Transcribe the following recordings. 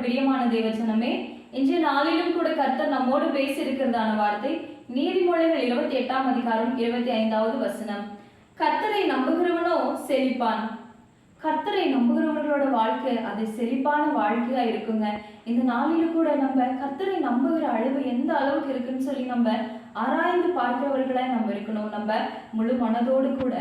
பிரியமான தேவஜனமே, இன்றைய நாளிலும் கூட கர்த்தர் நம்மோடு பேசி இருக்கிறதான வார்த்தை நீதிமொழிகள் 28ஆம் அதிகாரம் 25வது வசனம். கர்த்தரை நம்புகிறவனோ செழிப்பான். கர்த்தரை நம்புகிறவர்களோட வாழ்க்கை அது செழிப்பான வாழ்க்கையா இருக்குங்க. இந்த நாளிலும் கூட நம்ம கர்த்தரை நம்புகிற அளவு எந்த அளவுக்கு இருக்குன்னு சொல்லி நம்ம ஆராய்ந்து பார்க்கிறவர்களாய் நம்ம இருக்கணும். நம்ம முழு மனதோடு கூட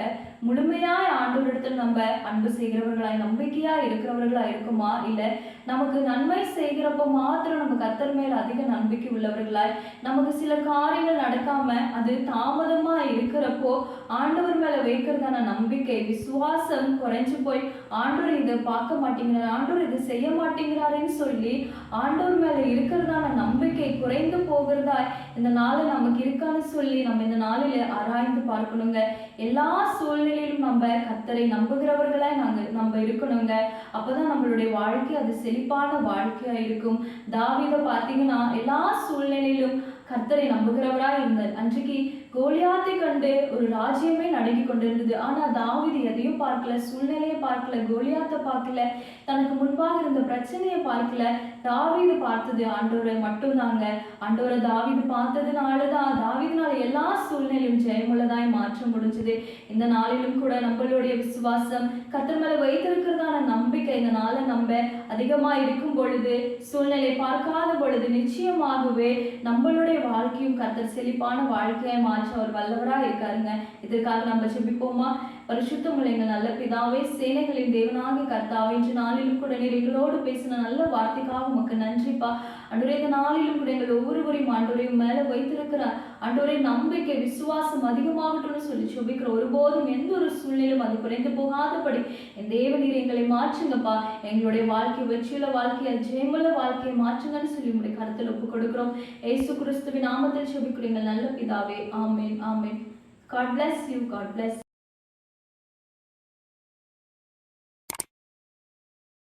முழுமையாய் ஆண்டவரிடத்தில் நம்ம அன்பு செய்கிறவர்களாய் நம்பிக்கையா இருக்கிறவர்களா இருக்குமா, இல்லை நமக்கு நன்மை செய்கிறப்ப மாத்திரம் நம்ம கர்த்தர் மேல் அதிக நம்பிக்கை உள்ளவர்களாய், நமக்கு சில காரியங்கள் நடக்காம அது தாமதமா இருக்கிறப்போ ஆண்டவர் மேல வைக்கிறதான நம்பிக்கை விசுவாசம் குறைஞ்சு போய் ஆண்டவர் இதை பார்க்க மாட்டேங்கிறார், ஆண்டவர் இதை செய்ய மாட்டேங்கிறாருன்னு சொல்லி ஆண்டவர் மேல இருக்கிறதான நம்பிக்கை குறைந்து போகிறதா இந்த நாளை நமக்கு இருக்கான்னு சொல்லி நம்ம இந்த நாளில ஆராய்ந்து பார்க்கணுங்க. எல்லா சூழ்நிலையிலும் நம்ம கர்த்தரை நம்புகிறவர்களாய் நம்ம இருக்கணுங்க. அப்பதான் நம்மளுடைய வாழ்க்கை அது செழிப்பான வாழ்க்கையா இருக்கும். தாவீதை பார்த்தீங்கன்னா எல்லா சூழ்நிலையிலும் கர்த்தரை நம்புகிறவராய் இருந்தார். அன்றைக்கு கோலியாத்தை கண்டு ஒரு ராஜ்யமே நடுங்கி கொண்டிருந்தது. ஆனா தாவீது எதையும் பார்க்கல, சூழ்நிலையை பார்க்கல, கோலியாத்தை பார்க்கல, தனக்கு முன்பாக இருந்த பிரச்சனையை பார்க்கல. தாவீது பார்த்தது ஆண்டவரை மட்டும்தாங்க. ஆண்டவரை தாவீது பார்த்ததுனாலதான் தாவீதுனால எல்லா சூழ்நிலையும் ஜெயமுள்ளதாய் மாற்ற முடிஞ்சது. இந்த நாளிலும் கூட நம்மளுடைய விசுவாசம் கர்த்தர் மேல வைத்திருக்கிறதான நம்பிக்கை இந்த நாளை நம்ம அதிகமா இருக்கும் பொழுது, சூழ்நிலை பார்க்காத பொழுது நிச்சயமாகவே நம்மளுடைய வாழ்க்கையும் கர்த்தர் செழிப்பான வாழ்க்கையை மாற்ற அவர் வல்லவரா இருக்காருங்க. இதற்காக நம்ம ஜெபிப்போமா? பரிசுத்தமுள்ள எங்கள் நல்ல பிதாவே, சேனைகளின் தேவனாகிய கர்த்தாவே, இன்று நாளிலும் கூட நீர் எங்களோடு பேசின நல்ல வார்த்தைக்காக உமக்கு நன்றிப்பா. ஆண்டவரே, இந்த நாளிலும் கூட எங்கள் ஒவ்வொருவரையும் ஆண்டவரையும் மேல வைத்திருக்கிற ஆண்டவரே நம்பிக்கை விசுவாசம் அதிகமாகட்டும்னு சொல்லி ஜெபிக்கிற. ஒருபோதும் எந்த ஒரு சூழ்நிலையும் அது குறைந்து போகாதபடி என் தேவநீர் எங்களை மாற்றுங்கப்பா. எங்களுடைய வாழ்க்கை வெற்றியுள்ள வாழ்க்கையை ஜெயமுள்ள வாழ்க்கையை மாற்றுங்கன்னு சொல்லி உங்களுடைய கருத்தில் ஒப்புக் கொடுக்கிறோம். இயேசு கிறிஸ்துவின் நாமத்தில் ஜெபிக்கிறீங்க நல்ல பிதாவே. ஆமென், ஆமென். God bless you. God bless you.